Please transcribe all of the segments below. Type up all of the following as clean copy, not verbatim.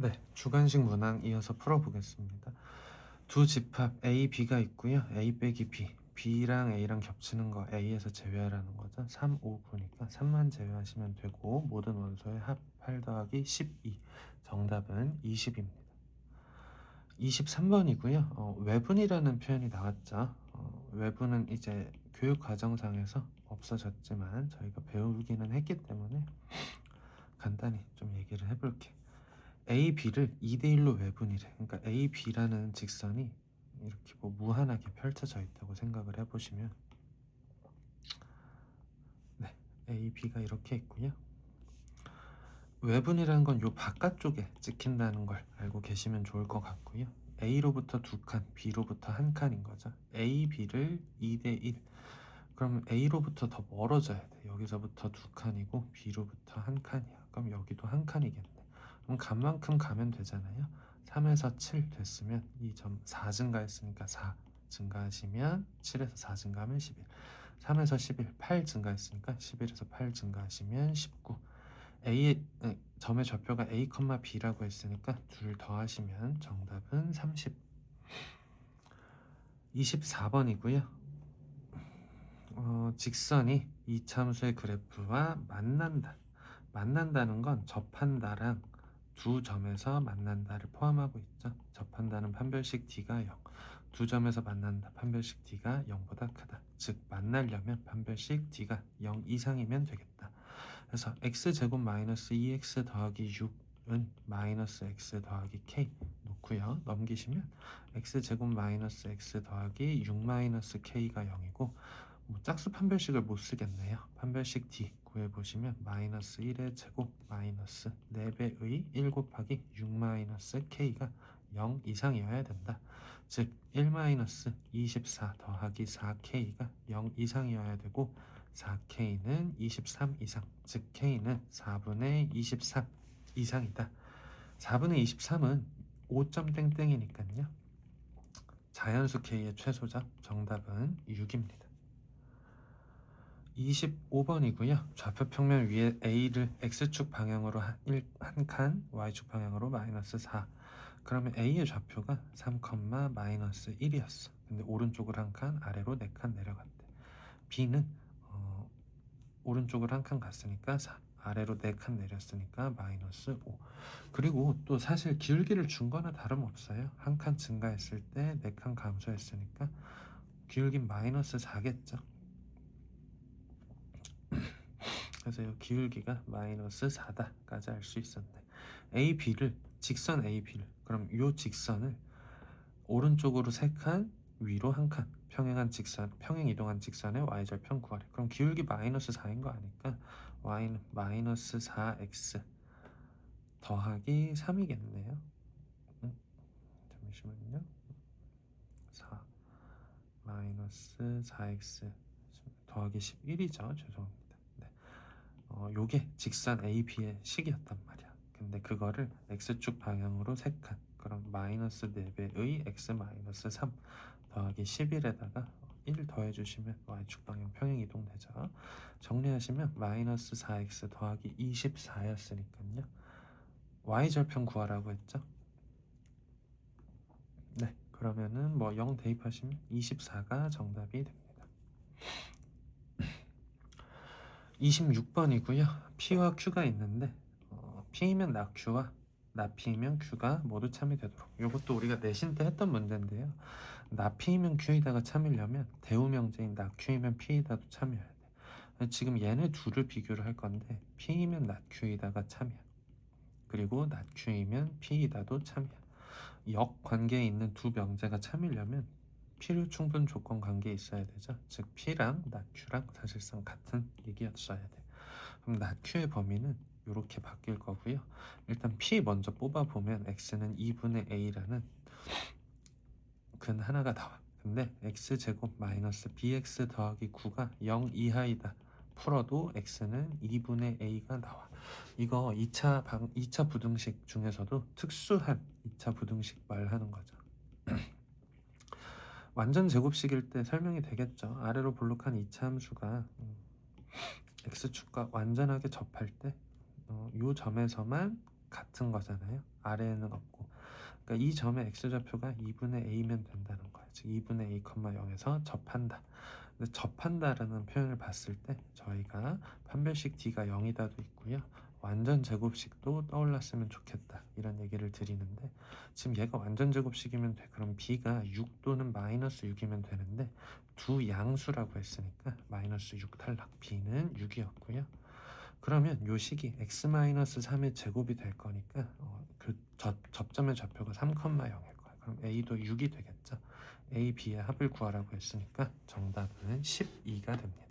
네, 주관식 문항 이어서 풀어보겠습니다. 두 집합 A, B가 있고요. A 빼기 B, B랑 A랑 겹치는 거 A에서 제외하라는 거죠. 3, 5, 9니까 3만 제외하시면 되고 모든 원소의 합 8 더하기 12, 정답은 20입니다. 23번이고요. 외분이라는 표현이 나왔죠. 외분은 이제 교육과정상에서 없어졌지만 저희가 배우기는 했기 때문에 간단히 좀 얘기를 해볼게. A, B를 2대1로 외분이래. 그러니까 A, B라는 직선이 이렇게 뭐 무한하게 펼쳐져 있다고 생각을 해보시면, 네, A, B가 이렇게 있고요. 외분이라는 건 요 바깥쪽에 찍힌다는 걸 알고 계시면 좋을 것 같고요. A로부터 두 칸, B로부터 한 칸인 거죠. A, B를 2대1. 그러면 A로부터 더 멀어져야 돼. 여기서부터 두 칸이고 B로부터 한 칸이야. 그럼 여기도 한 칸이겠네. 그럼 간 만큼 가면 되잖아요. 3에서 7 됐으면 이 점 4 증가했으니까 4 증가하시면 7에서 4 증가하면 11. 3에서 11, 8 증가했으니까 11에서 8 증가하시면 19. 점의 좌표가 A, B라고 했으니까 둘 더하시면 정답은 30. 24번이고요. 직선이 이참수의 그래프와 만난다는 건 접한다랑 두 점에서 만난다를 포함하고 있죠. 접한다는 판별식 D가 0, 두 점에서 만난다 판별식 D가 0보다 크다. 즉 만나려면 판별식 D가 0 이상이면 되겠다. 그래서 x제곱 마이너스 2x 더하기 6은 마이너스 x 더하기 k 놓고요. 넘기시면 x제곱 마이너스 x 더하기 6 마이너스 k가 0이고, 뭐 짝수 판별식을 못 쓰겠네요. 판별식 D 구해보시면 마이너스 1의 제곱 마이너스 4배의 1 곱하기 6 마이너스 K가 0 이상이어야 된다. 즉 1 마이너스 24 더하기 4K가 0 이상이어야 되고 4K는 23 이상, 즉 K는 4분의 23 이상이다. 4분의 23은 5점 땡땡이니까요. 자연수 K의 최소값 정답은 6입니다. 25번이고요. 좌표 평면 위에 A를 X축 방향으로 한 칸, Y축 방향으로 마이너스 4. 그러면 A의 좌표가 3, 마이너스 1이었어. 근데 오른쪽으로 한 칸, 아래로 4칸 내려갔대. B는 오른쪽으로 한 칸 갔으니까 4, 아래로 4칸 내렸으니까 마이너스 5. 그리고 또 사실 기울기를 준 거나 다름없어요. 한 칸 증가했을 때 4칸 감소했으니까 기울기는 마이너스 4겠죠. 그래서 이 기울기가 마이너스 4다까지 알 수 있었네. AB를 직선 AB를 그럼 이 직선을 오른쪽으로 3칸, 위로 1칸 평행 이동한 직선의 y절편 구하래. 그럼 기울기 마이너스 4인 거 아니까 y는 마이너스 4x 더하기 3이겠네요. 잠시만요. 4 마이너스 4x 더하기 11이죠. 죄송합니다. 요게 직선 AB의 식이었단 말이야. 근데 그거를 x축 방향으로 3칸, 그럼 마이너스 4배의 x 마이너스 3 더하기 11에다가 1 더해주시면 y축 방향 평행 이동되죠. 정리하시면 마이너스 4x 더하기 24였으니까요. y절편 구하라고 했죠. 네, 그러면은 뭐 0 대입하시면 24가 정답이 됩니다. 26번이고요. P와 Q가 있는데 P이면 낙Q와 나P이면 Q가 모두 참이 되도록. 이것도 우리가 내신 때 했던 문제인데요. 나P이면 Q이다가 참이려면 대우명제인 낙Q이면 P이다도 참여해야 돼. 지금 얘네 둘을 비교를 할 건데 P이면 낙Q이다가 참이야. 그리고 낙Q이면 P이다도 참이야. 역관계에 있는 두 명제가 참이려면 필요 충분 조건 관계에 있어야 되죠. 즉 P랑 낙Q랑 사실상 같은 얘기였어야 돼. 그럼 낙Q의 범위는 이렇게 바뀔 거고요. 일단 P 먼저 뽑아보면 x는 2분의 a라는 근 하나가 나와. 근데 x제곱 마이너스 bx 더하기 9가 0 이하이다. 풀어도 x는 2분의 a가 나와. 이거 2차 부등식 중에서도 특수한 2차 부등식 말하는 거죠. 완전 제곱식일 때 설명이 되겠죠. 아래로 볼록한 2차 함수가 x축과 완전하게 접할 때 이 점에서만 같은 거잖아요. 아래에는 없고. 그러니까 이 점의 x좌표가 2분의 a면 된다는 거예요. 즉 2분의 a, 0에서 접한다. 근데 접한다라는 표현을 봤을 때 저희가 판별식 d가 0이다도 있고요. 완전 제곱식도 떠올랐으면 좋겠다. 이런 얘기를 드리는데 지금 얘가 완전 제곱식이면 돼. 그럼 b가 6 또는 마이너스 6이면 되는데 두 양수라고 했으니까 마이너스 6 탈락. b는 6이었고요. 그러면 요 식이 x-3의 제곱이 될 거니까 그 접점의 좌표가 3,0일 거예요. 그럼 a도 6이 되겠죠. a, b의 합을 구하라고 했으니까 정답은 12가 됩니다.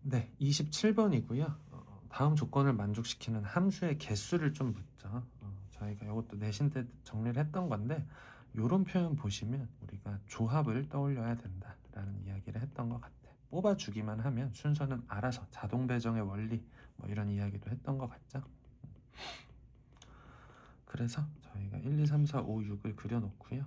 네, 27번이고요. 다음 조건을 만족시키는 함수의 개수를 좀 묻죠. 저희가 이것도 내신 때 정리를 했던 건데 이런 표현 보시면 우리가 조합을 떠올려야 된다라는 이야기를 했던 것 같아요. 뽑아주기만 하면 순서는 알아서 자동 배정의 원리 뭐 이런 이야기도 했던 것 같죠. 그래서 저희가 1, 2, 3, 4, 5, 6을 그려놓고요.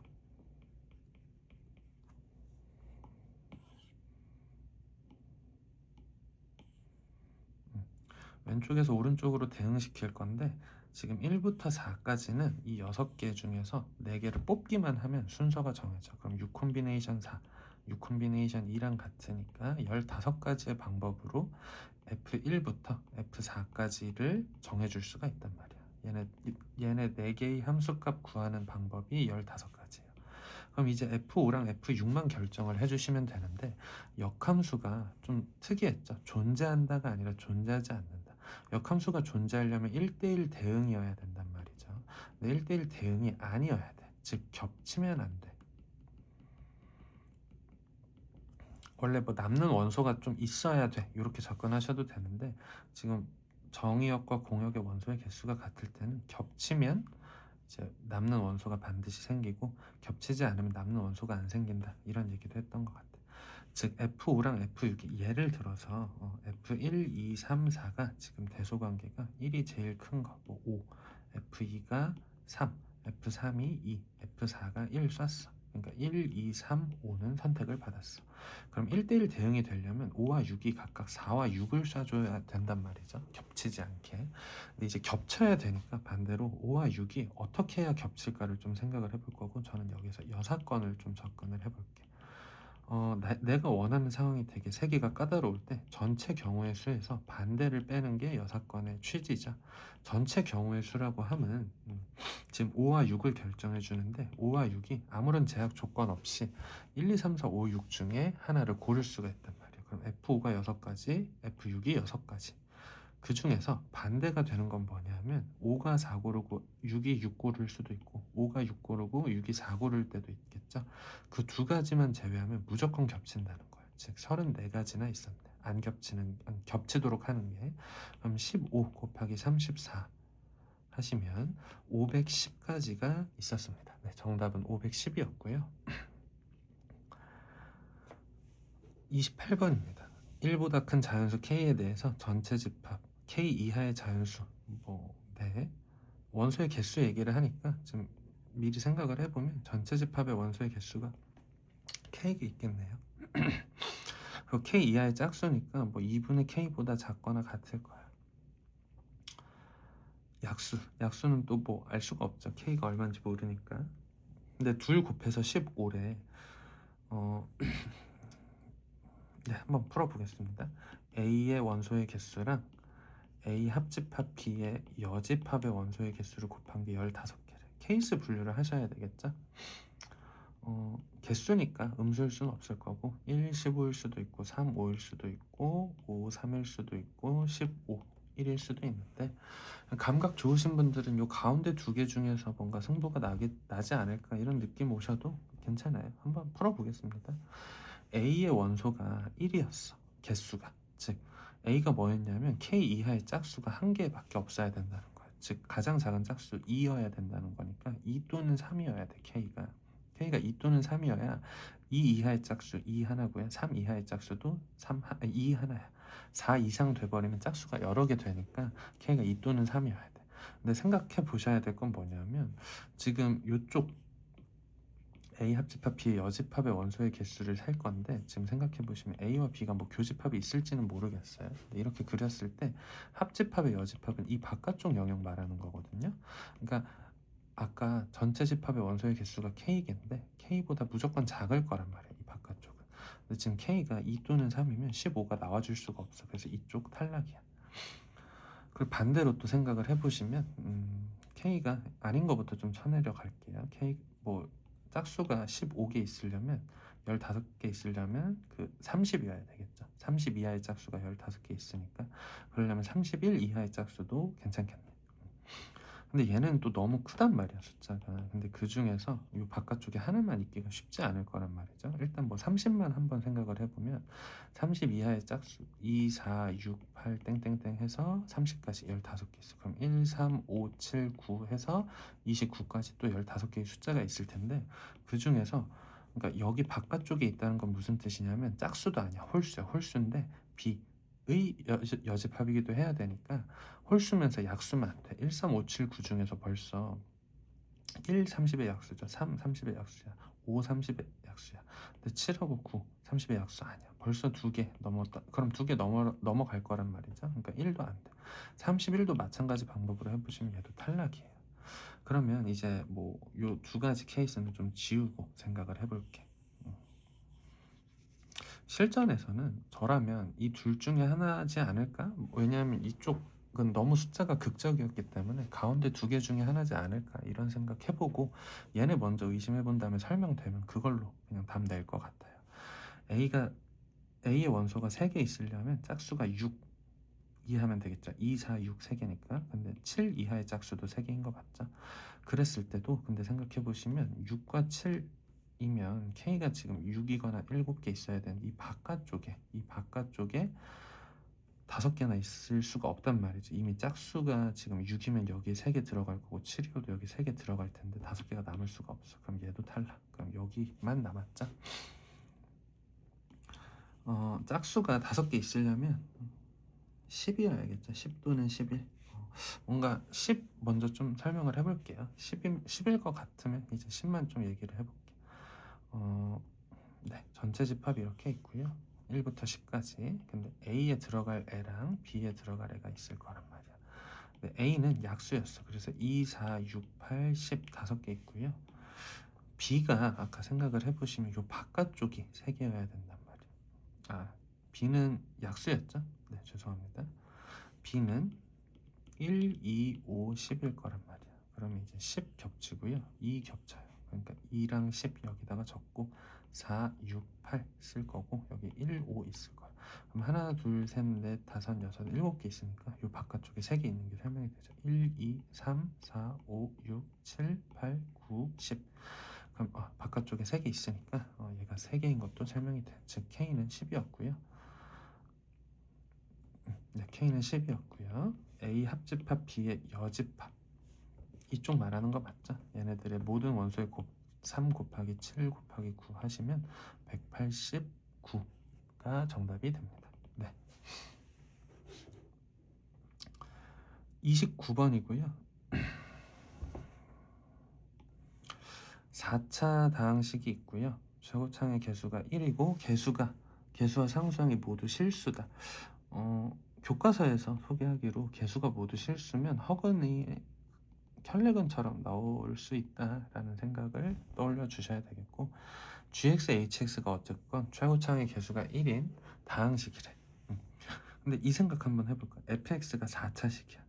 왼쪽에서 오른쪽으로 대응시킬 건데 지금 1부터 4까지는 이 6개 중에서 4개를 뽑기만 하면 순서가 정해져. 그럼 6 콤비네이션 4, 6 콤비네이션 2랑 같으니까 15가지의 방법으로 F1부터 F4까지를 정해줄 수가 있단 말이야. 얘네 4개의 함수값 구하는 방법이 15가지예요. 그럼 이제 F5랑 F6만 결정을 해주시면 되는데 역함수가 좀 특이했죠. 존재한다가 아니라 존재하지 않는다. 역함수가 존재하려면 1대1 대응이어야 된단 말이죠. 근데 1대1 대응이 아니어야 돼. 즉 겹치면 안 돼. 원래 뭐 남는 원소가 좀 있어야 돼. 이렇게 접근하셔도 되는데 지금 정의역과 공역의 원소의 개수가 같을 때는 겹치면 이제 남는 원소가 반드시 생기고 겹치지 않으면 남는 원소가 안 생긴다. 이런 얘기도 했던 것 같아요. 즉 F5랑 F6이 예를 들어서 F1, 2, 3, 4가 지금 대소관계가 1이 제일 큰 거고 5, F2가 3, F3이 2, F4가 1 쐈어. 그러니까 1, 2, 3, 5는 선택을 받았어. 그럼 1대1 대응이 되려면 5와 6이 각각 4와 6을 쏴줘야 된단 말이죠. 겹치지 않게. 근데 이제 겹쳐야 되니까 반대로 5와 6이 어떻게 해야 겹칠까를 좀 생각을 해볼 거고 저는 여기서 여사건을 좀 접근을 해볼게. 내가 원하는 상황이 되게 세기가 까다로울 때 전체 경우의 수에서 반대를 빼는 게 여사건의 취지죠. 전체 경우의 수라고 하면 지금 5와 6을 결정해 주는데 5와 6이 아무런 제약 조건 없이 1, 2, 3, 4, 5, 6 중에 하나를 고를 수가 있단 말이에요. 그럼 F5가 6가지, F6이 6가지. 그 중에서 반대가 되는 건 뭐냐면 5가 4 고르고 6이 6 고를 수도 있고 5가 6 고르고 6이 4 고를 때도 있겠죠. 그 두 가지만 제외하면 무조건 겹친다는 거예요. 즉 34가지나 있었는데 안 겹치도록 하는 게 그럼 15 곱하기 34 하시면 510가지가 있었습니다. 네, 정답은 510이었고요. 28번입니다. 1보다 큰 자연수 K에 대해서 전체 집합 K 이하의 자연수 네. 원소의 개수 얘기를 하니까 지금 미리 생각을 해보면 전체 집합의 원소의 개수가 K가 있겠네요. 그 K 이하의 짝수니까 2분의 K보다 작거나 같을 거야. 약수는 또 알 수가 없죠. K가 얼마인지 모르니까. 근데 둘 곱해서 15래. 네, 한번 풀어보겠습니다. A의 원소의 개수랑 A 합집합 B의 여집합의 원소의 개수를 곱한 게 15개래. 케이스 분류를 하셔야 되겠죠? 개수니까 음수일 수는 없을 거고 1, 15일 수도 있고 3, 5일 수도 있고 5, 3일 수도 있고 15, 1일 수도 있는데 감각 좋으신 분들은 요 가운데 두 개 중에서 뭔가 승부가 나지 않을까 이런 느낌 오셔도 괜찮아요. 한번 풀어보겠습니다. A의 원소가 1이었어. 개수가. 즉 A가 뭐였냐면 K 이하의 짝수가 한 개밖에 없어야 된다는 거야. 즉 가장 작은 짝수 2여야 된다는 거니까 2 또는 3이어야 돼. K가 2 또는 3이어야 2 이하의 짝수 2 하나고요. 3 이하의 짝수도 2 하나야. 4 이상 돼버리면 짝수가 여러 개 되니까 K가 2 또는 3이어야 돼. 근데 생각해 보셔야 될 건 뭐냐면 지금 요쪽 A 합집합 B의 여집합의 원소의 개수를 셀 건데 지금 생각해 보시면 A와 B가 뭐 교집합이 있을지는 모르겠어요. 근데 이렇게 그렸을 때 합집합의 여집합은 이 바깥쪽 영역 말하는 거거든요. 그러니까 아까 전체 집합의 원소의 개수가 K개인데 K보다 무조건 작을 거란 말이에요. 이 바깥쪽은. 근데 지금 K가 2 또는 3이면 15가 나와줄 수가 없어. 그래서 이쪽 탈락이야. 그리고 반대로 또 생각을 해보시면 K가 아닌 것부터 좀 쳐내려 갈게요. K 뭐 짝수가 15개 있으려면 15개 있으려면 그 30이어야 되겠죠. 30 이하의 짝수가 15개 있으니까 그러려면 31 이하의 짝수도 괜찮겠네. 근데 얘는 또 너무 크단 말이야, 숫자가. 근데 그 중에서 이 바깥쪽에 하나만 있기가 쉽지 않을 거란 말이죠. 일단 뭐 30만 한번 생각을 해보면 30 이하의 짝수 2, 4, 6, 8 땡땡땡 해서 30까지 15개 있어. 그럼 1, 3, 5, 7, 9 해서 29까지 또 15개의 숫자가 있을 텐데 그 중에서 그러니까 여기 바깥쪽에 있다는 건 무슨 뜻이냐면 짝수도 아니야. 홀수야. 홀수인데 B의 여집합이기도 해야 되니까 홀수면서 약수면 안 돼. 1, 3, 5, 7, 9 중에서 벌써 1, 30의 약수죠. 3, 30의 약수야. 5, 30의 약수야. 근데 7하고 9, 30의 약수 아니야. 벌써 2개 넘었다. 그럼 2개 넘어갈 거란 말이죠. 그러니까 1도 안 돼. 31도 마찬가지 방법으로 해보시면 얘도 탈락이에요. 그러면 이제 뭐 요 2가지 케이스는 좀 지우고 생각을 해볼게. 실전에서는 저라면 이 둘 중에 하나지 않을까? 왜냐하면 이쪽은 너무 숫자가 극적이었기 때문에 가운데 2개 중에 하나지 않을까 이런 생각 해보고 얘네 먼저 의심해본 다음에 설명되면 그걸로 그냥 답 낼 것 같아요. A의 원소가 3개 있으려면 짝수가 6 이하면 되겠죠. 2, 4, 6 3개니까. 근데 7 이하의 짝수도 3개인 거 맞죠? 그랬을 때도 근데 생각해보시면 6과 7 이면 K가 지금 6이거나 7개 있어야 되는데 이 바깥쪽에 5개나 있을 수가 없단 말이죠. 이미 짝수가 지금 6이면 여기에 3개 들어갈 거고 7이어도 여기 3개 들어갈 텐데 5개가 남을 수가 없어. 그럼 얘도 탈락. 그럼 여기만 남았죠. 짝수가 5개 있으려면 10이어야겠죠. 10 또는 11. 뭔가 10 먼저 좀 설명을 해볼게요. 10일 것 같으면 이제 10만 좀 얘기를 해볼게요. 네, 전체 집합이 이렇게 있고요. 1부터 10까지. 근데 A에 들어갈 애랑 B에 들어갈 애가 있을 거란 말이야. 근데 A는 약수였어. 그래서 2, 4, 6, 8, 10 5개 있고요. B가 아까 생각을 해보시면 이 바깥쪽이 3개여야 된단 말이야. B는 약수였죠? 네, 죄송합니다. B는 1, 2, 5, 10일 거란 말이야. 그러면 이제 10 겹치고요. 2 겹쳐요. 그러니까 2랑 10 여기다가 적고 4, 6, 8 쓸 거고 여기 1, 5 있을 거야. 그럼 하나, 둘, 셋, 넷, 다섯, 여섯, 7개 있으니까 이 바깥쪽에 3개 있는 게 설명이 되죠. 1, 2, 3, 4, 5, 6, 7, 8, 9, 10. 그럼 바깥쪽에 3개 있으니까 얘가 3개인 것도 설명이 돼. 즉 K는 10이었고요. 네, K는 10이었고요. A 합집합 B의 여집합 이쪽 말하는 거 맞죠? 얘네들의 모든 원소의 3 곱하기 7 곱하기 9 하시면 189가 정답이 됩니다. 네. 29번이고요. 4차 다항식이 있고요. 최고창의 개수가 1이고 개수와 상수항이 모두 실수다. 교과서에서 소개하기로 개수가 모두 실수면 허근이 혈내근처럼 나올 수 있다라는 생각을 떠올려 주셔야 되겠고 GX, HX가 어쨌건 최고창의 개수가 1인 다항식이래. 근데 이 생각 한번 해볼까? fx가 4차식이야.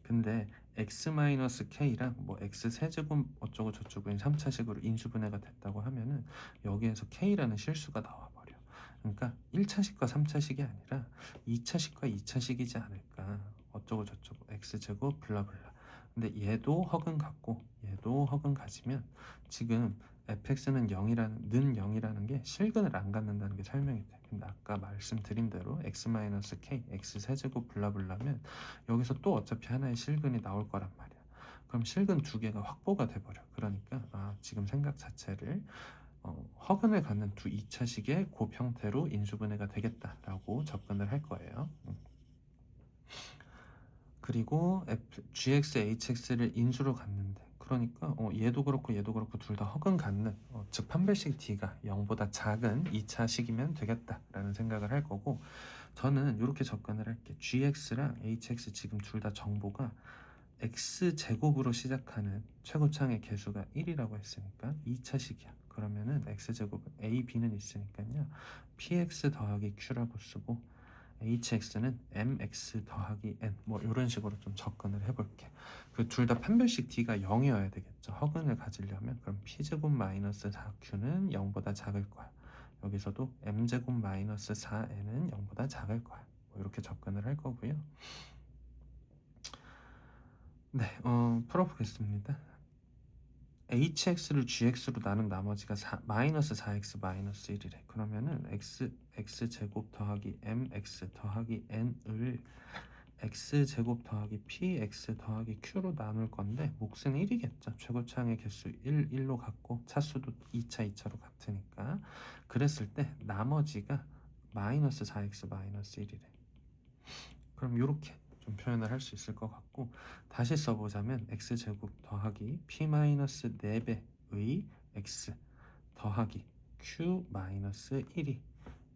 근데 x-k랑 뭐 x 세제곱 어쩌고 저쩌고인 3차식으로 인수분해가 됐다고 하면은 여기에서 k라는 실수가 나와버려. 그러니까 1차식과 3차식이 아니라 2차식과 2차식이지 않을까. 어쩌고 저쩌고 x제곱 블라블라. 근데 얘도 허근 같고 얘도 허근 같으면 지금 fx는 0이라는 게 실근을 안 갖는다는 게 설명이 돼. 근데 아까 말씀드린 대로 x-k, x 세제곱 블라블라면 여기서 또 어차피 하나의 실근이 나올 거란 말이야. 그럼 실근 2개가 확보가 돼버려. 그러니까 지금 생각 자체를 허근을 갖는 2차식의 곱 형태로 인수분해가 되겠다라고 접근을 할 거예요. 그리고 GX, HX를 인수로 갖는데 그러니까 얘도 그렇고 얘도 그렇고 둘 다 허근 갖는 즉 판별식 D가 0보다 작은 2차 식이면 되겠다라는 생각을 할 거고, 저는 이렇게 접근을 할게. GX랑 HX 지금 둘 다 정보가 X제곱으로 시작하는 최고창의 개수가 1이라고 했으니까 2차 식이야. 그러면은 X제곱은 A, B는 있으니까요. PX 더하기 Q라고 쓰고 hx는 mx 더하기 n, 뭐 이런 식으로 좀 접근을 해볼게. 그 둘 다 판별식 d가 0이어야 되겠죠. 허근을 가지려면. 그럼 p제곱 마이너스 4q는 0보다 작을 거야. 여기서도 m제곱 마이너스 4n은 0보다 작을 거야. 뭐 이렇게 접근을 할 거고요. 네, 풀어보겠습니다. hx를 gx로 나눈 나머지가 마이너스 4x 마이너스 1이래. 그러면은 x제곱 더하기 mx 더하기 n을 x제곱 더하기 px 더하기 q로 나눌 건데, 몫은 1이겠죠. 최고차항의 개수 1로 갖고 차수도 2차 2차로 같으니까. 그랬을 때 나머지가 마이너스 4x 마이너스 1이래. 그럼 이렇게 좀 표현을 할 수 있을 것 같고, 다시 써보자면 x제곱 더하기 p-4배의 x 더하기 q-1이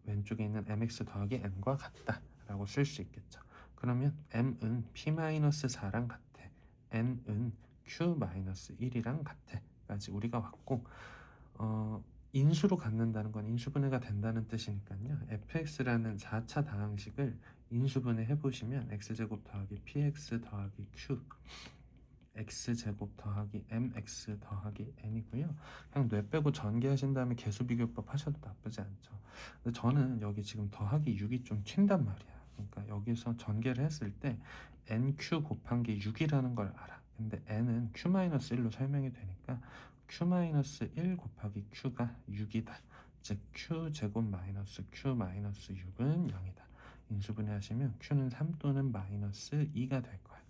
왼쪽에 있는 mx 더하기 n과 같다 라고 쓸 수 있겠죠. 그러면 m은 p-4랑 같아, n은 q-1이랑 같아 까지 우리가 왔고, 인수로 갖는다는 건 인수분해가 된다는 뜻이니까요. fx라는 4차 다항식을 인수분해 해보시면 x제곱 더하기 px 더하기 q x제곱 더하기 mx 더하기 n이고요. 그냥 뇌 빼고 전개하신 다음에 개수비교법 하셔도 나쁘지 않죠. 근데 저는 여기 지금 더하기 6이 좀 튄단 말이야. 그러니까 여기서 전개를 했을 때 nq 곱한 게 6이라는 걸 알아. 근데 n은 q-1로 설명이 되니까 q-1 곱하기 q가 6이다. 즉 q제곱 마이너스 q-6은 0이다. 인수분해 하시면 q는 3 또는 마이너스 2가 될 거야.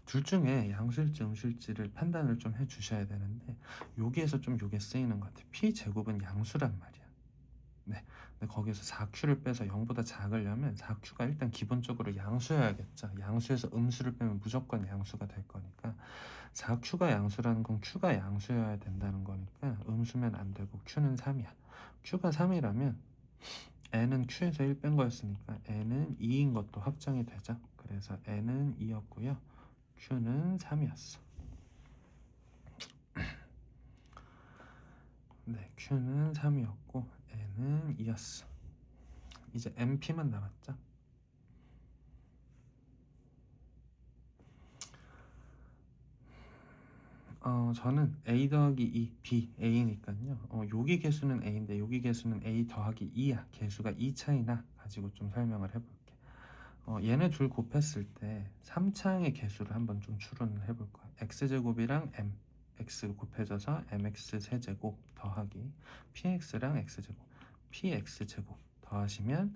둘 중에 양수일지 음수일지를 판단을 좀 해주셔야 되는데, 여기에서 좀 요게 쓰이는 것 같아. p제곱은 양수란 말이야. 네. 근데 거기서 4q를 빼서 0보다 작으려면 4q가 일단 기본적으로 양수여야겠죠. 양수에서 음수를 빼면 무조건 양수가 될 거니까 4q가 양수라는 건 q가 양수여야 된다는 거니까 음수면 안 되고 q는 3이야. q가 3이라면 n은 q에서 1 뺀 거였으니까 n은 2인 것도 확정이 되죠. 그래서 n은 2였고요. q는 3이었어. 네, q는 3이었고 n은 2였어. 이제 MP만 남았죠. 저는 A 더하기 2, B, A니까요. 여기 개수는 A인데 여기 개수는 A 더하기 2야. 개수가 2 차이나 가지고 좀 설명을 해볼게. 얘네 둘 곱했을 때 3차항의 개수를 한번 좀 추론을 해볼 거야. X제곱이랑 M, X 곱해져서 MX 세제곱 더하기 PX랑 X제곱, PX제곱 더하시면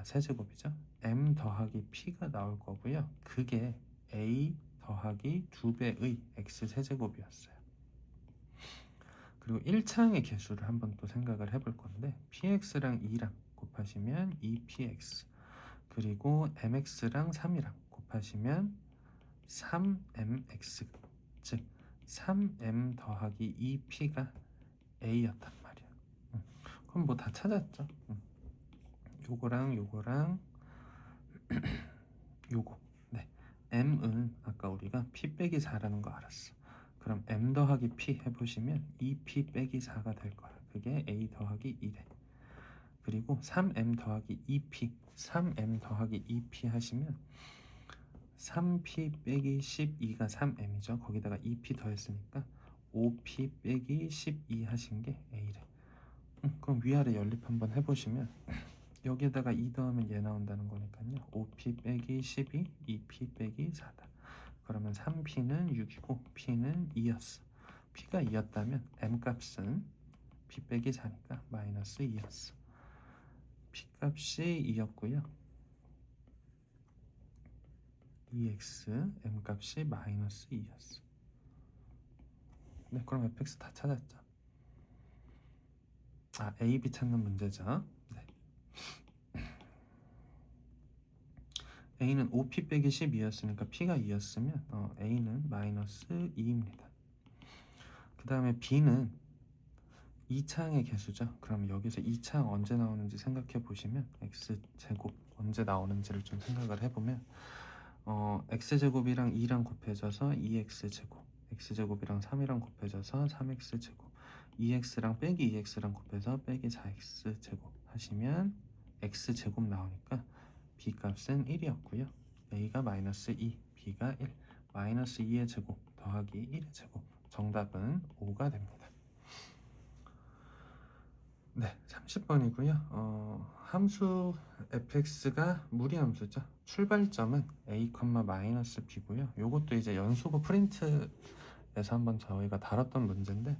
세제곱이죠. M 더하기 P가 나올 거고요. 그게 A 더하기 2배의 x 세제곱이었어요. 그리고 1차항의 개수를 한번 또 생각을 해볼 건데, px랑 2랑 곱하시면 2px, 그리고 mx랑 3이랑 곱하시면 3mx, 즉 3m 더하기 2p가 a였단 말이야. 그럼 뭐 다 찾았죠. 요거랑 요거랑 요거. 네, m은 아까 우리가 p 빼기 4라는 거 알았어. 그럼 m 더하기 p 해보시면 2p 빼기 4가 될 거야. 그게 a 더하기 1에. 그리고 3m 더하기 2p, 3m 더하기 2p 하시면 3p 빼기 12가 3m이죠. 거기다가 2p 더했으니까 5p 빼기 12 하신 게 a래. 그럼 위아래 연립 한번 해보시면 여기에다가 2 더하면 얘 나온다는 거니까요. 5p 빼기 12, 2p 빼기 4다. 그러면 3p는 6이고 p는 2였어. p가 2였다면 m 값은 p 빼기 4니까 마이너스 2였어. p 값이 2였고요. 2x, m 값이 마이너스 2였어. 네, 그럼 fx 다 찾았죠. a, b 찾는 문제죠. 네. A는 5P 빼기 12였으니까 P가 2였으면 A는 마이너스 2입니다. 그 다음에 B는 2차항의 개수죠. 그럼 여기서 2차항 언제 나오는지 생각해 보시면 X제곱 언제 나오는지를 좀 생각을 해보면 X제곱이랑 2랑 곱해져서 2X제곱, X제곱이랑 3이랑 곱해져서 3X제곱, 2X랑 빼기 2X랑 곱해서 빼기 4X제곱 하시면 X제곱 나오니까 B 값은 1이었고요. A가 마이너스 2, B가 1, 마이너스 2의 제곱 더하기 1의 제곱, 정답은 5가 됩니다. 네, 30번이고요. 함수 fx가 무리함수죠. 출발점은 a, 마이너스 b고요. 요것도 이제 연수고 프린트에서 한번 저희가 다뤘던 문제인데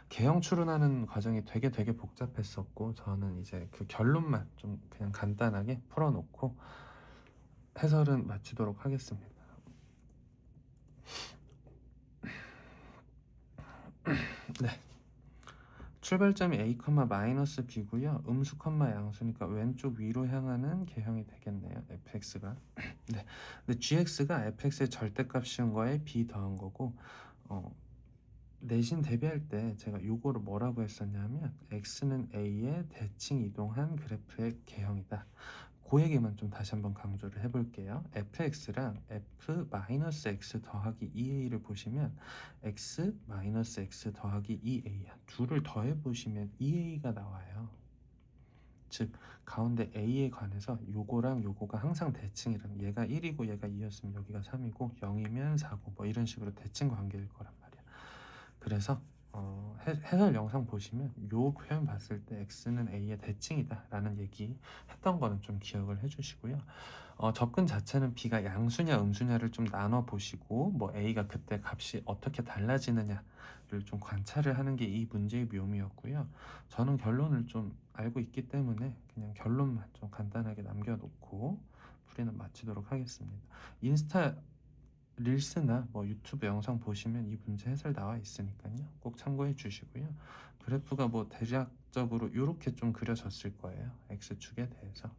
개형 추론하는 과정이 되게 복잡했었고 저는 이제 그 결론만 좀 그냥 간단하게 풀어놓고 해설은 마치도록 하겠습니다. 네. 출발점이 a, 마이너스 b고요. 음수, 양수니까 왼쪽 위로 향하는 개형이 되겠네요. fx가. 네. 근데 gx가 fx의 절대값이온 거에 b 더한 거고 내신 대비할 때 제가 요거를 뭐라고 했었냐면 x는 a의 대칭 이동한 그래프의 개형이다. 그 얘기만 좀 다시 한번 강조를 해볼게요. fx랑 f-x 더하기 2a를 보시면 x-x 더하기 2a야. 둘을 더해보시면 2a가 나와요. 즉 가운데 a에 관해서 요거랑 요거가 항상 대칭이라는, 얘가 1이고 얘가 2였으면 여기가 3이고 0이면 4고 뭐 이런 식으로 대칭 관계일 거란 말이야. 그래서 해설 영상 보시면 요 표현 봤을 때 x는 a의 대칭이다 라는 얘기 했던 거는 좀 기억을 해주시고요. 접근 자체는 b가 양수냐 음수냐를 좀 나눠 보시고 뭐 a가 그때 값이 어떻게 달라지느냐를 좀 관찰을 하는 게 이 문제의 묘미였고요. 저는 결론을 좀 알고 있기 때문에 그냥 결론만 좀 간단하게 남겨놓고 풀이는 마치도록 하겠습니다. 인스타 릴스나 뭐 유튜브 영상 보시면 이 문제 해설 나와 있으니까요. 꼭 참고해 주시고요. 그래프가 뭐 대략적으로 이렇게 좀 그려졌을 거예요. X축에 대해서.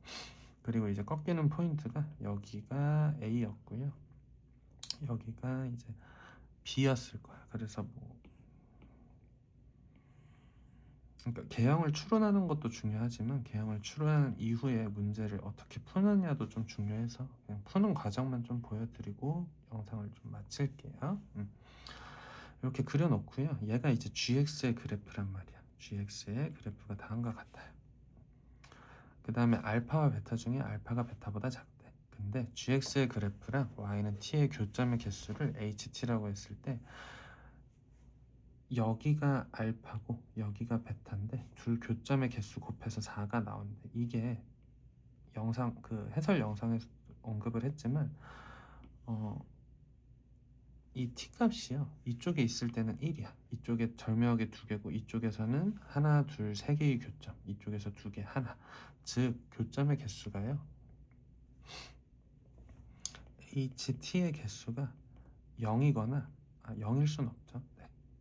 그리고 이제 꺾이는 포인트가 여기가 A였고요. 여기가 이제 B였을 거야. 그래서 뭐 그러니까 개형을 추론하는 것도 중요하지만 개형을 추론한 이후에 문제를 어떻게 푸느냐도 좀 중요해서 그냥 푸는 과정만 좀 보여드리고 영상을 좀 마칠게요. 이렇게 그려놓고요. 얘가 이제 gx의 그래프란 말이야. gx의 그래프가 다음과 같아요. 그 다음에 알파와 베타 중에 알파가 베타보다 작대. 근데 gx의 그래프랑 y는 t의 교점의 개수를 ht라고 했을 때 여기가 알파고 여기가 베타인데 둘 교점의 개수 곱해서 4가 나오는데 이게 영상 그 해설 영상에서 언급을 했지만 이 t값이요 이쪽에 있을 때는 1이야. 이쪽에 절묘하게 2개고 이쪽에서는 하나, 둘, 3개의 교점, 이쪽에서 2개, 하나. 즉 교점의 개수가요 ht의 개수가 0이거나 0일 순 없죠.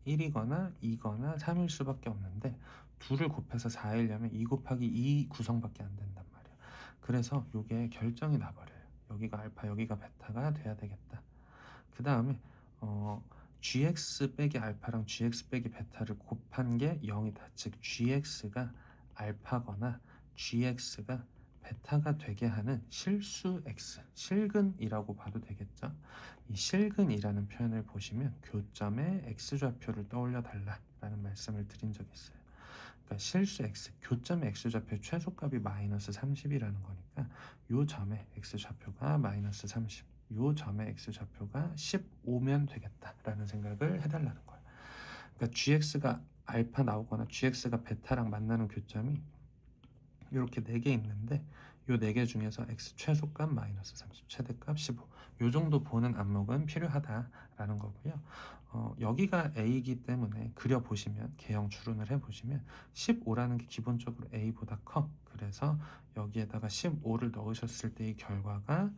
1이거나 2거나 3일 수밖에 없는데 2를 곱해서 4이려면 2 곱하기 2 구성밖에 안 된단 말이야. 그래서 이게 결정이 나버려요. 여기가 알파 여기가 베타가 돼야 되겠다. 그 다음에 gx 빼기 알파랑 gx 빼기 베타를 곱한 게 0이다. 즉 gx가 알파거나 gx가 베타가 되게 하는 실수 x, 실근이라고 봐도 되겠죠. 이 실근이라는 표현을 보시면 교점의 x좌표를 떠올려 달라라는 말씀을 드린 적이 있어요. 그러니까 실수 x, 교점의 x좌표 최소값이 마이너스 30이라는 거니까 요 점의 x좌표가 마이너스 30, 요 점의 x좌표가 15면 되겠다라는 생각을 해달라는 거예요. 그러니까 gx가 알파 나오거나 gx가 베타랑 만나는 교점이 이렇게 4개 있는데 요 4개 중에서 x 최소값 마이너스 30, 최대값 15, 요 정도 보는 안목은 필요하다라는 거고요. 여기가 a이기 때문에 그려보시면 개형 추론을 해보시면 15라는 게 기본적으로 a보다 커. 그래서 여기에다가 15를 넣으셨을 때의 결과가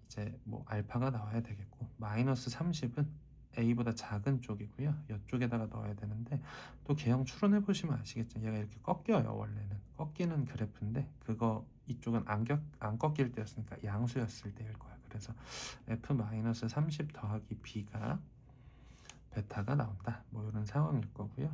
이제 뭐 알파가 나와야 되겠고 마이너스 30은 a보다 작은 쪽이고요. 이쪽에다가 넣어야 되는데 또 개형 추론해 보시면 아시겠죠. 얘가 이렇게 꺾여요. 원래는 꺾이는 그래프인데 그거 이쪽은 안 꺾일 때였으니까 양수였을 때일 거야. 그래서 F-30 더하기 B가 베타가 나온다. 뭐 이런 상황일 거고요.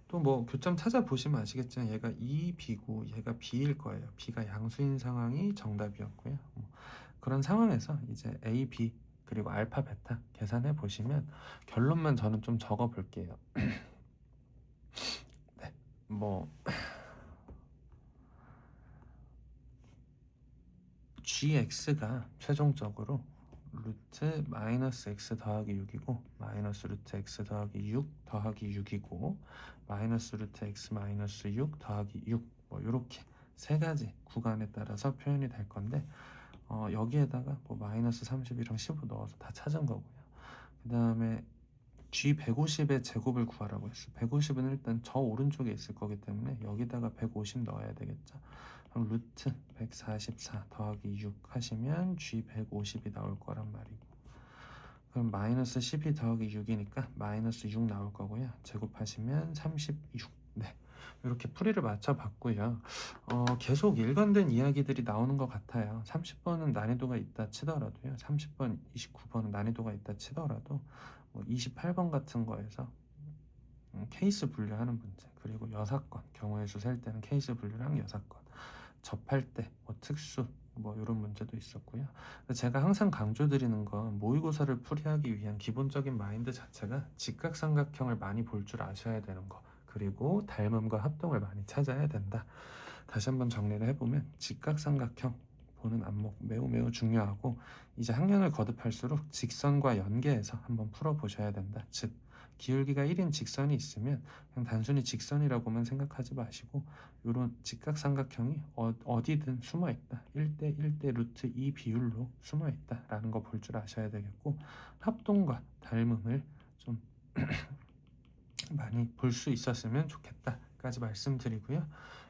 또 뭐 교점 찾아보시면 아시겠지만 얘가 2B고 얘가 B일 거예요. B가 양수인 상황이 정답이었고요. 뭐 그런 상황에서 이제 A, B 그리고 알파, 베타 계산해 보시면 결론만 저는 좀 적어 볼게요. 네, 뭐 gx가 최종적으로 루트 마이너스 x 더하기 6이고 마이너스 루트 x 더하기 6 더하기 6이고 마이너스 루트 x 마이너스 6 더하기 6 뭐 이렇게 세 가지 구간에 따라서 표현이 될 건데 여기에다가 뭐 마이너스 30이랑 15 넣어서 다 찾은 거고요. 그 다음에 g 150의 제곱을 구하라고 했어. 150은 일단 저 오른쪽에 있을 거기 때문에 여기다가 150 넣어야 되겠죠. 그럼 루트 144 더하기 6 하시면 g 150이 나올 거란 말이고, 그럼 마이너스 12 더하기 6이니까 마이너스 6 나올 거고요. 제곱하시면 36. 네, 이렇게 풀이를 맞춰봤고요. 계속 일관된 이야기들이 나오는 것 같아요. 30번은 난이도가 있다 치더라도요. 30번, 29번은 난이도가 있다 치더라도 뭐 28번 같은 거에서 케이스 분류하는 문제, 그리고 여사건, 경우의 수 셀 때는 케이스 분류랑 여사건, 접할 때 뭐 특수 뭐 이런 문제도 있었고요. 제가 항상 강조드리는 건 모의고사를 풀이하기 위한 기본적인 마인드 자체가 직각삼각형을 많이 볼 줄 아셔야 되는 거, 그리고 닮음과 합동을 많이 찾아야 된다. 다시 한번 정리를 해보면 직각삼각형 보는 안목 매우 중요하고, 이제 학년을 거듭할수록 직선과 연계해서 한번 풀어보셔야 된다. 즉 기울기가 1인 직선이 있으면 그냥 단순히 직선이라고만 생각하지 마시고 이런 직각삼각형이 어디든 숨어있다. 1대 1대 루트 2 비율로 숨어있다 라는 거 볼 줄 아셔야 되겠고, 합동과 닮음을 좀 많이 볼 수 있었으면 좋겠다 까지 말씀드리고요.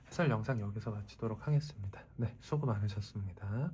해설 영상 여기서 마치도록 하겠습니다. 네, 수고 많으셨습니다.